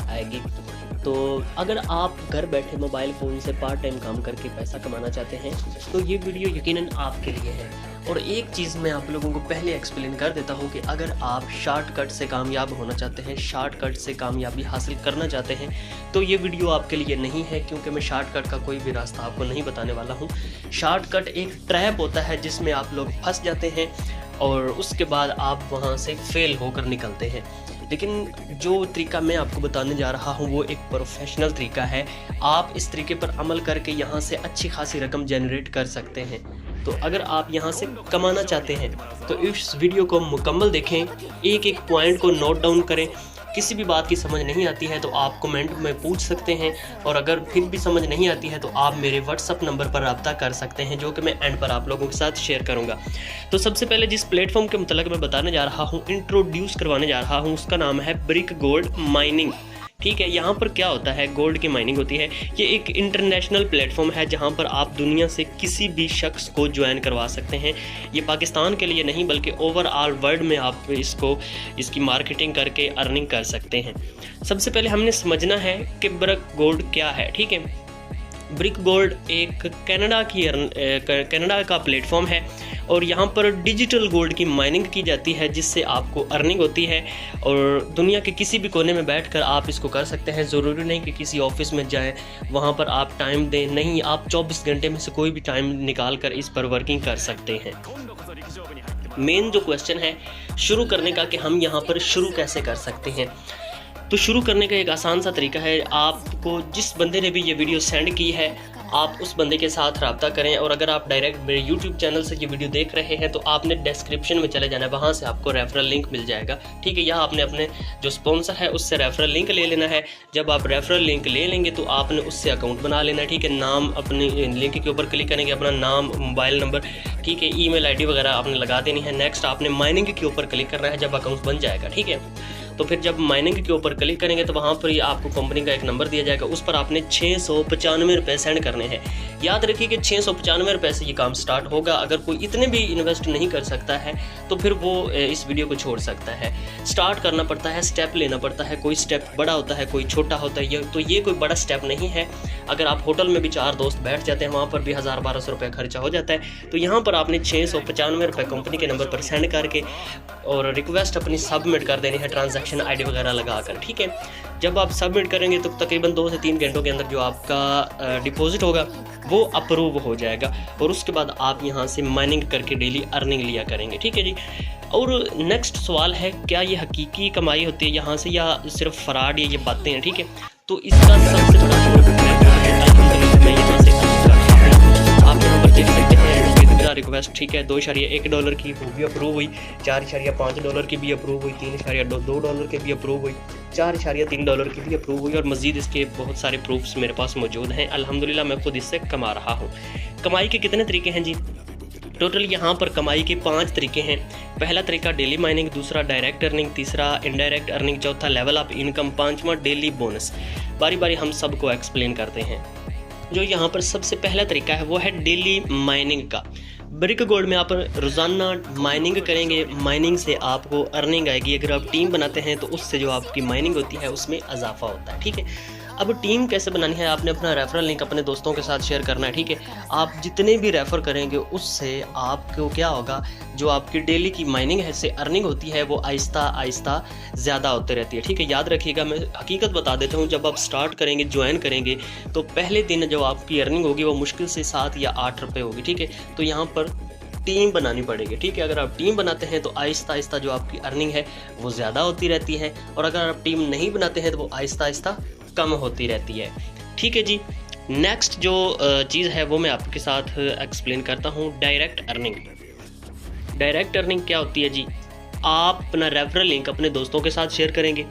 आएगी। तो अगर आप घर बैठे मोबाइल फ़ोन से पार्ट टाइम काम करके पैसा कमाना चाहते हैं तो ये वीडियो यकीनन आपके लिए है। और एक चीज़ मैं आप लोगों को पहले एक्सप्लेन कर देता हूँ कि अगर आप शॉर्टकट से कामयाब होना चाहते हैं, शॉर्टकट से कामयाबी हासिल करना चाहते हैं तो ये वीडियो आपके लिए नहीं है, क्योंकि मैं शॉर्टकट का कोई भी रास्ता आपको नहीं बताने वाला हूँ। शॉर्टकट एक ट्रैप होता है जिसमें आप लोग फंस जाते हैं और उसके बाद आप वहाँ से फेल होकर निकलते हैं। लेकिन जो तरीका मैं आपको बताने जा रहा हूँ वो एक प्रोफेशनल तरीका है। आप इस तरीके पर अमल करके यहाँ से अच्छी खासी रकम जनरेट कर सकते हैं। तो अगर आप यहाँ से कमाना चाहते हैं तो इस वीडियो को मुकम्मल देखें, एक एक पॉइंट को नोट डाउन करें। किसी भी बात की समझ नहीं आती है तो आप कमेंट में पूछ सकते हैं, और अगर फिर भी समझ नहीं आती है तो आप मेरे व्हाट्सअप नंबर पर रब्ता कर सकते हैं, जो कि मैं एंड पर आप लोगों के साथ शेयर करूंगा। तो सबसे पहले जिस प्लेटफॉर्म के मतलब मैं बताने जा रहा हूं, इंट्रोड्यूस करवाने जा रहा हूं, उसका नाम है ब्रिक गोल्ड माइनिंग। ठीक है, यहाँ पर क्या होता है, गोल्ड की माइनिंग होती है। ये एक इंटरनेशनल प्लेटफॉर्म है जहाँ पर आप दुनिया से किसी भी शख्स को ज्वाइन करवा सकते हैं। ये पाकिस्तान के लिए नहीं बल्कि ओवरऑल वर्ल्ड में आप इसकी मार्केटिंग करके अर्निंग कर सकते हैं। सबसे पहले हमने समझना है कि ब्रिक गोल्ड क्या है। ठीक है, ब्रिक गोल्ड एक कनाडा का प्लेटफॉर्म है और यहाँ पर डिजिटल गोल्ड की माइनिंग की जाती है जिससे आपको अर्निंग होती है, और दुनिया के किसी भी कोने में बैठकर आप इसको कर सकते हैं। ज़रूरी नहीं कि किसी ऑफिस में जाएं, वहाँ पर आप टाइम दें, नहीं, आप 24 घंटे में से कोई भी टाइम निकाल कर इस पर वर्किंग कर सकते हैं। मेन जो क्वेश्चन है शुरू करने का कि हम यहाँ पर शुरू कैसे कर सकते हैं, तो शुरू करने का एक आसान सा तरीका है। आपको जिस बंदे ने भी ये वीडियो सेंड की है आप उस बंदे के साथ रब्ता करें, और अगर आप डायरेक्ट मेरे YouTube चैनल से ये वीडियो देख रहे हैं तो आपने डिस्क्रिप्शन में चले जाना है, वहाँ से आपको रेफरल लिंक मिल जाएगा। ठीक है, या आपने अपने जो स्पॉन्सर है उससे रेफरल लिंक ले लेना है। जब आप रेफरल लिंक ले लेंगे तो आपने उससे अकाउंट बना लेना है। ठीक है, नाम अपने लिंक के ऊपर क्लिक करेंगे, अपना नाम, मोबाइल नंबर, ठीक है, email ID वगैरह आपने लगा देनी है। नेक्स्ट आपने माइनिंग के ऊपर क्लिक करना है जब अकाउंट बन जाएगा। ठीक है, तो फिर जब माइनिंग के ऊपर क्लिक करेंगे तो वहाँ पर ही आपको कंपनी का एक नंबर दिया जाएगा, उस पर आपने 695 रुपये सेंड करने हैं। याद रखिए कि 695 रुपये से ये काम स्टार्ट होगा। अगर कोई इतने भी इन्वेस्ट नहीं कर सकता है तो फिर वो इस वीडियो को छोड़ सकता है। स्टार्ट करना पड़ता है, स्टेप लेना पड़ता है, कोई स्टेप बड़ा होता है, कोई छोटा होता है, तो ये कोई बड़ा स्टेप नहीं है। अगर आप होटल में भी 4 दोस्त बैठ जाते हैं वहाँ पर भी 1000-1200 रुपये खर्चा हो जाता है। तो यहाँ पर आपने 695 रुपये कंपनी के नंबर पर सेंड करके और रिक्वेस्ट अपनी सबमिट कर देनी है, ट्रांजैक्शन ID वगैरह लगाकर। ठीक है, जब आप सबमिट करेंगे तो तकरीबन 2 से 3 घंटों के अंदर जो आपका डिपॉजिट होगा वो अप्रूव हो जाएगा, और उसके बाद आप यहाँ से माइनिंग करके डेली अर्निंग लिया करेंगे। ठीक है जी। और नेक्स्ट सवाल है, क्या ये हकीकी कमाई होती है यहाँ से या सिर्फ फ्रॉड, ये बातें हैं। ठीक है, तो इसका सबसे बड़ा मैं यहाँ से आप यहाँ पर देख सकते हैं रिक्वेस्ट। ठीक है, $2.1 की भी अप्रूव हुई, $4.5 की भी अप्रूव हुई, $3.2 की भी अप्रूव हुई, $4.3 की भी अप्रूव हुई, और मज़ीद इसके बहुत सारे प्रूफ्स मेरे पास मौजूद हैं। अल्हम्दुलिल्लाह मैं खुद इससे कमा रहा हूँ। कमाई के कितने तरीके हैं जी? टोटल यहाँ पर कमाई के 5 तरीके हैं। पहला तरीका डेली माइनिंग, दूसरा डायरेक्ट अर्निंग, तीसरा इनडायरेक्ट अर्निंग, चौथा लेवल अप इनकम, 5वां डेली बोनस। बारी बारी हम सबको एक्सप्लेन करते हैं। जो यहाँ पर सबसे पहला तरीका है वो है डेली माइनिंग का। ब्रिक गोल्ड में आप रोज़ाना माइनिंग करेंगे, माइनिंग से आपको अर्निंग आएगी। अगर आप टीम बनाते हैं तो उससे जो आपकी माइनिंग होती है उसमें इजाफा होता है। ठीक है, अब टीम कैसे बनानी है, आपने अपना रेफरल लिंक अपने दोस्तों के साथ शेयर करना है। ठीक है, आप जितने भी रेफ़र करेंगे उससे आपको क्या होगा, जो आपकी डेली की माइनिंग है से अर्निंग होती है वो आहिस्ता आहिस्ता ज़्यादा होती रहती है। ठीक है, याद रखिएगा, मैं हकीकत बता देता हूँ। जब आप स्टार्ट करेंगे, ज्वाइन करेंगे तो पहले दिन जो आपकी अर्निंग होगी वो मुश्किल से 7 या 8 रुपये होगी। ठीक है, तो यहाँ पर टीम बनानी पड़ेगी। ठीक है, अगर आप टीम बनाते हैं तो आहिस्ता आहिस्ता जो आपकी अर्निंग है वो ज़्यादा होती रहती है, और अगर आप टीम नहीं बनाते हैं तो वो आहिस्ता आहिस्ता कम होती रहती है। ठीक है जी। नेक्स्ट जो चीज़ है वो मैं आपके साथ एक्सप्लेन करता हूँ, डायरेक्ट अर्निंग। डायरेक्ट अर्निंग क्या होती है जी? आप अपना रेफरल लिंक अपने दोस्तों के साथ शेयर करेंगे,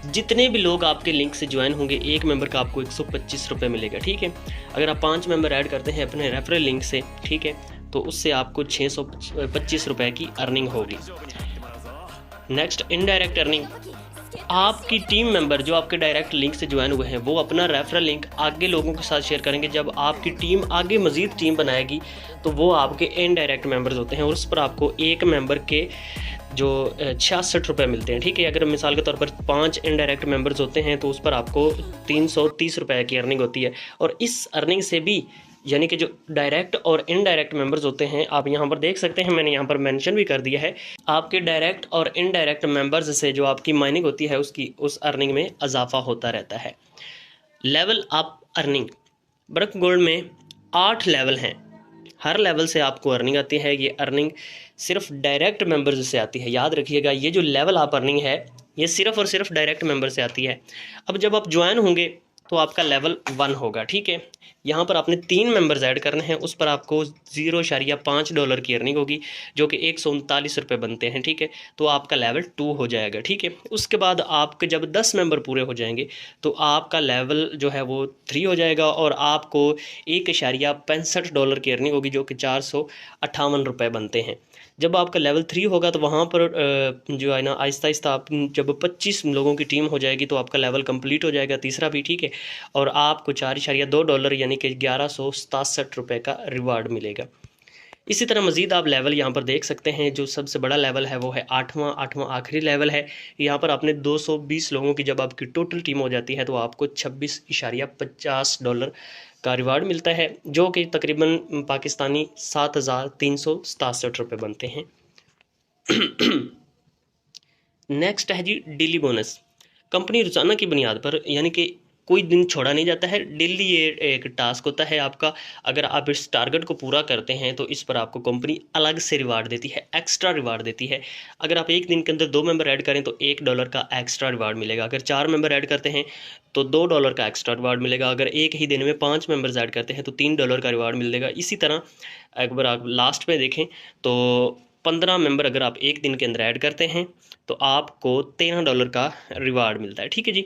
जितने भी लोग आपके लिंक से ज्वाइन होंगे एक मेंबर का आपको 125 रुपये मिलेगा। ठीक है, अगर आप 5 मेंबर ऐड करते हैं अपने रेफरल लिंक से, ठीक है, तो उससे आपको 625 रुपये की अर्निंग होगी। नेक्स्ट इनडायरेक्ट अर्निंग, आपकी टीम मेंबर जो आपके डायरेक्ट लिंक से ज्वाइन हुए हैं वो अपना रेफरल लिंक आगे लोगों के साथ शेयर करेंगे। जब आपकी टीम आगे मज़ीद टीम बनाएगी तो वो आपके इनडायरेक्ट मेंबर्स होते हैं, और उस पर आपको एक मेंबर के जो 66 रुपये मिलते हैं, ठीक है। अगर मिसाल के तौर पर 5 इनडायरेक्ट मेंबर्स होते हैं तो उस पर आपको 330 रुपये की अर्निंग होती है। और इस अर्निंग से भी यानी कि जो डायरेक्ट और इनडायरेक्ट मेंबर्स होते हैं, आप यहाँ पर देख सकते हैं, मैंने यहाँ पर मेंशन भी कर दिया है, आपके डायरेक्ट और इनडायरेक्ट मेंबर्स से जो आपकी माइनिंग होती है उसकी उस अर्निंग में इजाफा होता रहता है। Level up earning, book gold में 8 लेवल हैं। हर लेवल से आपको अर्निंग आती है। ये अर्निंग सिर्फ डायरेक्ट मेंबर्स से आती है, याद रखिएगा। ये जो लेवल अप अर्निंग है ये सिर्फ और सिर्फ डायरेक्ट मेंबर से आती है। अब जब आप ज्वाइन होंगे तो आपका लेवल 1 होगा, ठीक है। यहाँ पर आपने 3 मेंबर्स ऐड करने हैं, उस पर आपको $0.5 की अर्निंग होगी, जो कि 139 रुपये बनते हैं, ठीक है। तो आपका लेवल 2 हो जाएगा, ठीक है। उसके बाद आपके जब 10 मेंबर पूरे हो जाएंगे तो आपका लेवल जो है वो 3 हो जाएगा और आपको $1.65 की अर्निंग होगी, जो कि 458 रुपये बनते हैं। जब आपका लेवल 3 होगा तो वहाँ पर जो है ना आहिस्ता आहिस्ता आप जब 25 लोगों की टीम हो जाएगी तो आपका लेवल कंप्लीट हो जाएगा, तीसरा भी, ठीक है। और आपको $4.2 यानी कि 1167 रुपये का रिवार्ड मिलेगा। इसी तरह मज़ीद आप लेवल यहाँ पर देख सकते हैं। जो सबसे बड़ा लेवल है वो है 8वां आखिरी लेवल है। यहाँ पर आपने 220 लोगों की जब आपकी टोटल टीम हो जाती है तो आपको $26.50 का रिवार्ड मिलता है, जो कि तकरीबन पाकिस्तानी 7,367 रुपये बनते हैं। नेक्स्ट है जी डेली बोनस। कंपनी रोज़ाना की बुनियाद पर यानी कि कोई दिन छोड़ा नहीं जाता है, डेली ये एक टास्क होता है आपका। अगर आप इस टारगेट को पूरा करते हैं तो इस पर आपको कंपनी अलग से रिवार्ड देती है, एक्स्ट्रा रिवार्ड देती है। अगर आप एक दिन के अंदर 2 मेंबर ऐड करें तो $1 का एक्स्ट्रा रिवार्ड मिलेगा। अगर 4 मेंबर ऐड करते हैं तो $2 का एक्स्ट्रा रिवार्ड मिलेगा। अगर एक ही दिन में 5 मेंबर्स ऐड करते हैं तो $3 का रिवार्ड मिलेगा। इसी तरह एक बार आप लास्ट में देखें तो 15 मेंबर अगर आप एक दिन के अंदर ऐड करते हैं तो आपको $13 का रिवार्ड मिलता है, ठीक है जी।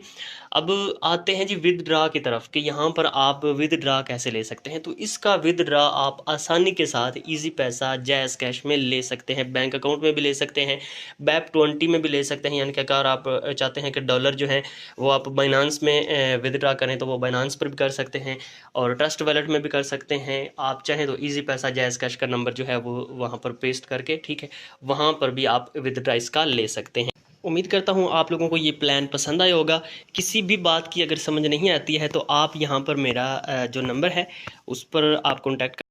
अब आते हैं जी विदड्रा की तरफ कि यहाँ पर आप विदड्रा कैसे ले सकते हैं। तो इसका विदड्रा आप आसानी के साथ इजी पैसा जैज़ कैश में ले सकते हैं, बैंक अकाउंट में भी ले सकते हैं, BEP20 में भी ले सकते हैं। यानी कि अगर आप चाहते हैं कि डॉलर जो है वो आप बाइनांस में विदड्रा करें तो वो बाइनांस पर भी कर सकते हैं और ट्रस्ट वैलेट में भी कर सकते हैं। आप चाहें तो इजी पैसा जैज़ कैश का नंबर जो है वो वहाँ पर पेस्ट करके, ठीक है, वहाँ पर भी आप विदड्रा इसका ले सकते हैं। उम्मीद करता हूँ आप लोगों को ये प्लान पसंद आया होगा। किसी भी बात की अगर समझ नहीं आती है तो आप यहाँ पर मेरा जो नंबर है उस पर आप कॉन्टैक्ट